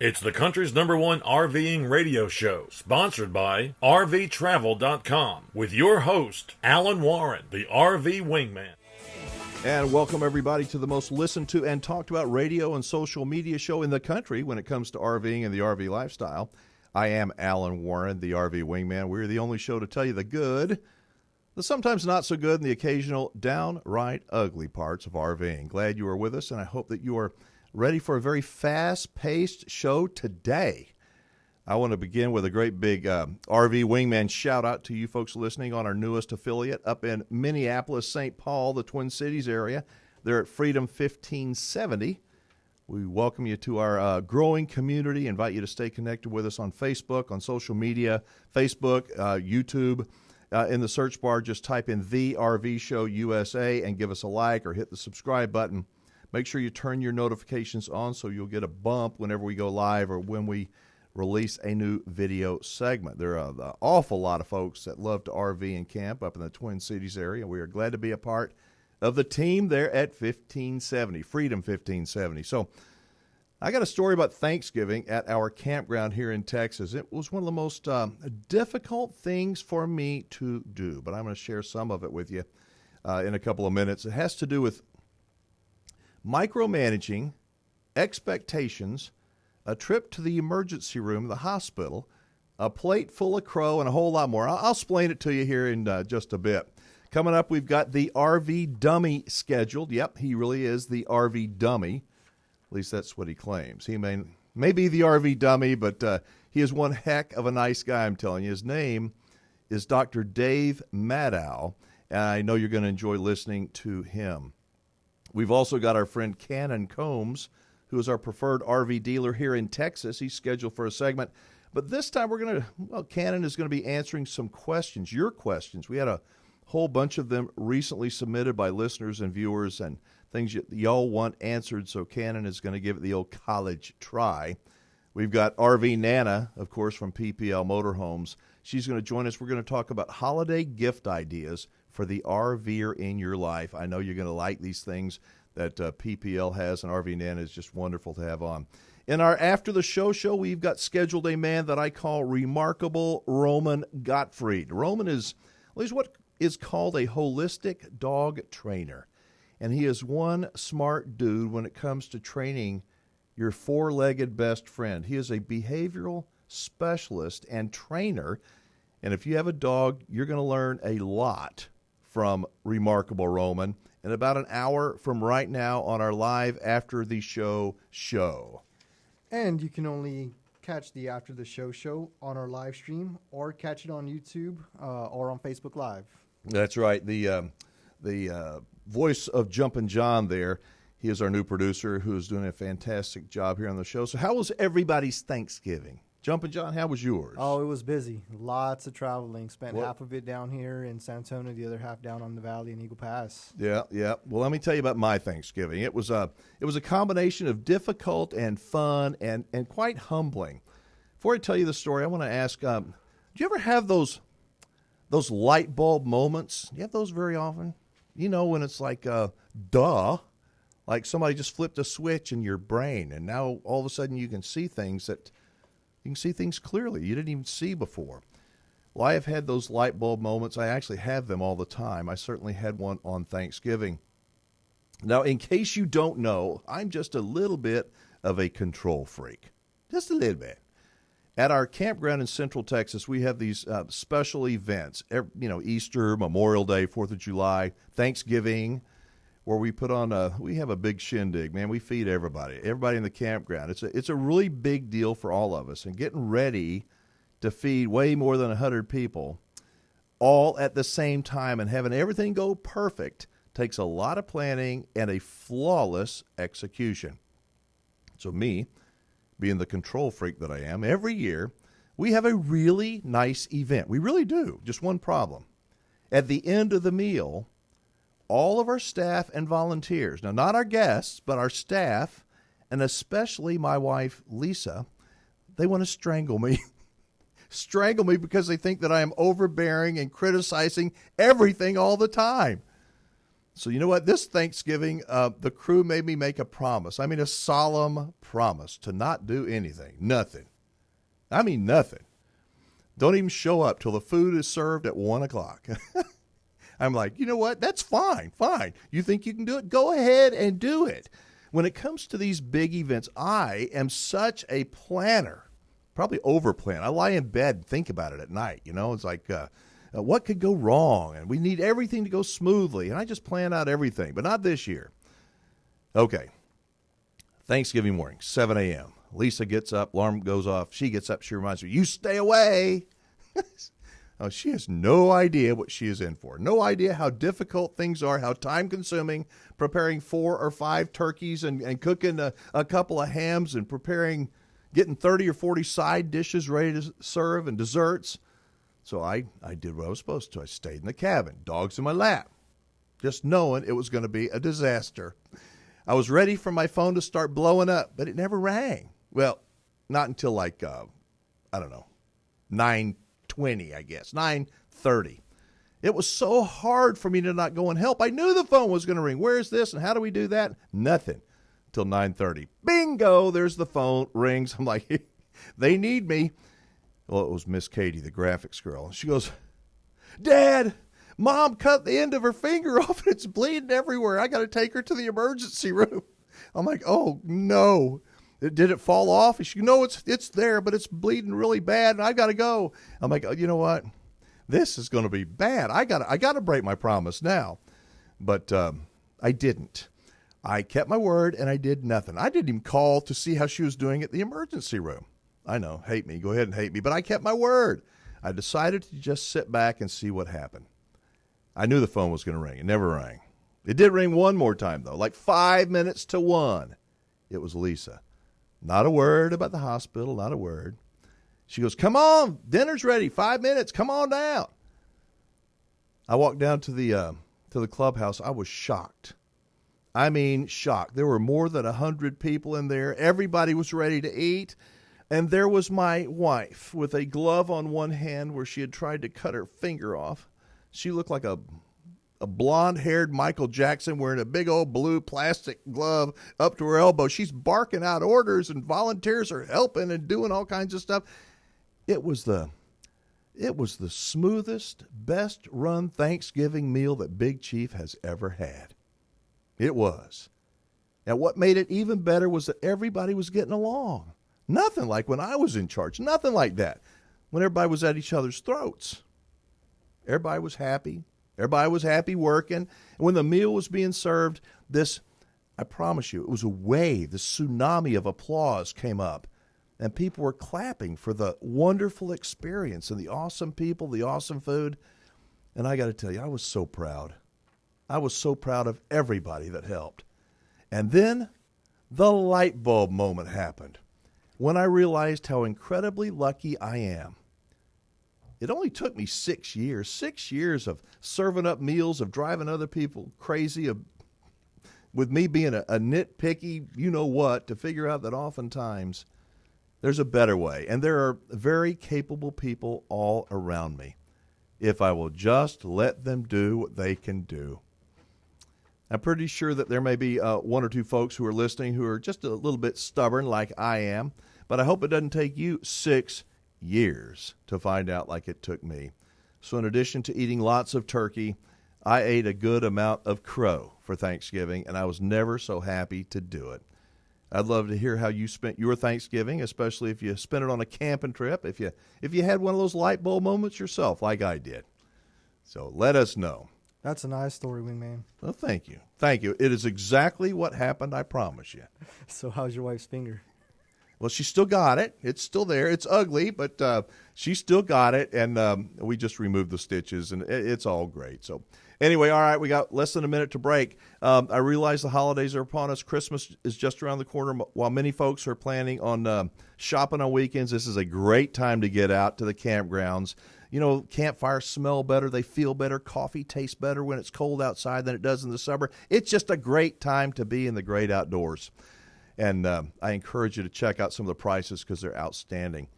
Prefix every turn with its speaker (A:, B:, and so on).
A: It's the country's #1 RVing radio show, sponsored by RVTravel.com, with your host, Alan Warren, the RV Wingman.
B: And welcome, everybody, to the most listened to and talked about radio and social media show in the country when it comes to RVing and the RV lifestyle. I am Alan Warren, the RV Wingman. We're the only show to tell you the good, the sometimes not so good, and the occasional downright ugly parts of RVing. Glad you are with us, and I hope that you are ready for a very fast-paced show today. I want to begin with a great big RV Wingman shout-out to you folks listening on our newest affiliate up in Minneapolis, St. Paul, the Twin Cities area. They're at Freedom 1570. We welcome you to our growing community, invite you to stay connected with us on Facebook, on social media, Facebook, YouTube. In the search bar, just type in The RV Show USA and give us a like or hit the subscribe button. Make sure you turn your notifications on so you'll get a bump whenever we go live or when we release a new video segment. There are an awful lot of folks that love to RV and camp up in the Twin Cities area. We are glad to be a part of the team there at 1570, Freedom 1570. So I got a story about Thanksgiving at our campground here in Texas. It was one of the most difficult things for me to do, but I'm going to share some of it with you in a couple of minutes. It has to do with micromanaging, expectations, a trip to the emergency room, the hospital, a plate full of crow, and a whole lot more. I'll explain it to you here in just a bit. Coming up, we've got the RV dummy scheduled. Yep, he really is the RV dummy. At least that's what he claims. He may be the RV dummy, but he is one heck of a nice guy, I'm telling you. His name is Dr. Dave Maddow, and I know you're going to enjoy listening to him. We've also got our friend Cannon Combs, who is our preferred RV dealer here in Texas. He's scheduled for a segment. But this time Cannon is going to be answering some questions, your questions. We had a whole bunch of them recently submitted by listeners and viewers and things y'all want answered, so Cannon is going to give it the old college try. We've got RV Nana, of course, from PPL Motorhomes. She's going to join us. We're going to talk about holiday gift ideas for the RVer in your life. I know you're going to like these things that PPL has, and RV Nana is just wonderful to have on. In our After the Show, we've got scheduled a man that I call Remarkable Roman Gottfried. Roman is what is called a holistic dog trainer, and he is one smart dude when it comes to training your four-legged best friend. He is a behavioral specialist and trainer, and if you have a dog, you're going to learn a lot from Remarkable Roman in about an hour from right now on our live After the Show.
C: And you can only catch the After the Show on our live stream or catch it on YouTube or on Facebook Live.
B: That's right. The voice of Jumpin' John there, he is our new producer who is doing a fantastic job here on the show. So how was everybody's Thanksgiving? Jumpin' John, how was yours?
C: Oh, it was busy. Lots of traveling. Spent half of it down here in San Antonio, the other half down on the valley in Eagle Pass.
B: Yeah. Well, let me tell you about my Thanksgiving. It was a combination of difficult and fun and quite humbling. Before I tell you the story, I want to ask, do you ever have those light bulb moments? Do you have those very often? You know, when it's like, like somebody just flipped a switch in your brain, and now all of a sudden you can see things clearly you didn't even see before. Well, I have had those light bulb moments. I actually have them all the time. I certainly had one on Thanksgiving. Now, in case you don't know, I'm just a little bit of a control freak. Just a little bit. At our campground in Central Texas, we have these special events, Easter, Memorial Day, 4th of July, Thanksgiving, where we put on we have a big shindig, man. We feed everybody in the campground. It's a really big deal for all of us, and getting ready to feed way more than 100 people all at the same time and having everything go perfect takes a lot of planning and a flawless execution. So me, being the control freak that I am, every year we have a really nice event. We really do. Just one problem. At the end of the meal, all of our staff and volunteers, now not our guests, but our staff, and especially my wife, Lisa, they want to strangle me. Strangle me because they think that I am overbearing and criticizing everything all the time. So you know what? This Thanksgiving, the crew made me make a promise. I mean, a solemn promise to not do anything. Nothing. I mean, nothing. Don't even show up till the food is served at 1 o'clock. I'm like, you know what? That's fine. Fine. You think you can do it? Go ahead and do it. When it comes to these big events, I am such a planner. Probably over-plan. I lie in bed and think about it at night. You know, it's like, what could go wrong? And we need everything to go smoothly. And I just plan out everything, but not this year. Okay. Thanksgiving morning, 7 a.m. Lisa gets up, alarm goes off. She gets up. She reminds me, you stay away. Oh, she has no idea what she is in for. No idea how difficult things are, how time-consuming, preparing 4 or 5 turkeys and cooking a couple of hams and getting 30 or 40 side dishes ready to serve and desserts. So I did what I was supposed to. I stayed in the cabin, dogs in my lap, just knowing it was going to be a disaster. I was ready for my phone to start blowing up, but it never rang. Well, not until like, 9:20, I guess, 9:30. It was so hard for me to not go and help. I knew the phone was going to ring. Where is this and how do we do that? Nothing till 9:30. Bingo, there's the phone, rings. I'm like, they need me. Well, it was Miss Katie, the graphics girl. She goes, Dad, Mom cut the end of her finger off and it's bleeding everywhere. I got to take her to the emergency room. I'm like, oh, no. Did it fall off? She goes, no, it's there, but it's bleeding really bad and I got to go. I'm like, oh, you know what? This is going to be bad. I got to break my promise now. But I didn't. I kept my word and I did nothing. I didn't even call to see how she was doing at the emergency room. I know, hate me, go ahead and hate me, but I kept my word. I decided to just sit back and see what happened. I knew the phone was going to ring. It never rang. It did ring one more time, though, like 5 minutes to 1. It was Lisa. Not a word about the hospital, not a word. She goes, come on, dinner's ready, 5 minutes, come on down. I walked down to the clubhouse. I was shocked. I mean, shocked. There were more than 100 people in there. Everybody was ready to eat. And there was my wife with a glove on one hand where she had tried to cut her finger off. She looked like a blonde-haired Michael Jackson wearing a big old blue plastic glove up to her elbow. She's barking out orders and volunteers are helping and doing all kinds of stuff. It was the smoothest, best-run Thanksgiving meal that Big Chief has ever had. It was. And what made it even better was that everybody was getting along. Nothing like when I was in charge. Nothing like that. When everybody was at each other's throats. Everybody was happy. Everybody was happy working. And when the meal was being served, I promise you, it was a wave. The tsunami of applause came up. And people were clapping for the wonderful experience and the awesome people, the awesome food. And I got to tell you, I was so proud. I was so proud of everybody that helped. And then the light bulb moment happened. When I realized how incredibly lucky I am. It only took me 6 years of serving up meals, of driving other people crazy, with me being a nitpicky you-know-what, to figure out that oftentimes there's a better way. And there are very capable people all around me, if I will just let them do what they can do. I'm pretty sure that there may be 1 or 2 folks who are listening who are just a little bit stubborn like I am, but I hope it doesn't take you 6 years to find out like it took me. So in addition to eating lots of turkey, I ate a good amount of crow for Thanksgiving, and I was never so happy to do it. I'd love to hear how you spent your Thanksgiving, especially if you spent it on a camping trip, if you had one of those light bulb moments yourself like I did. So let us know.
C: That's a nice story, Wingman.
B: Well, thank you. Thank you. It is exactly what happened, I promise you.
C: So how's your wife's finger?
B: Well, she still got it. It's still there. It's ugly, but she still got it, and we just removed the stitches, and it's all great. So anyway, all right, we got less than a minute to break. I realize the holidays are upon us. Christmas is just around the corner. While many folks are planning on shopping on weekends, this is a great time to get out to the campgrounds. You know, campfires smell better. They feel better. Coffee tastes better when it's cold outside than it does in the summer. It's just a great time to be in the great outdoors. And I encourage you to check out some of the prices because they're outstanding.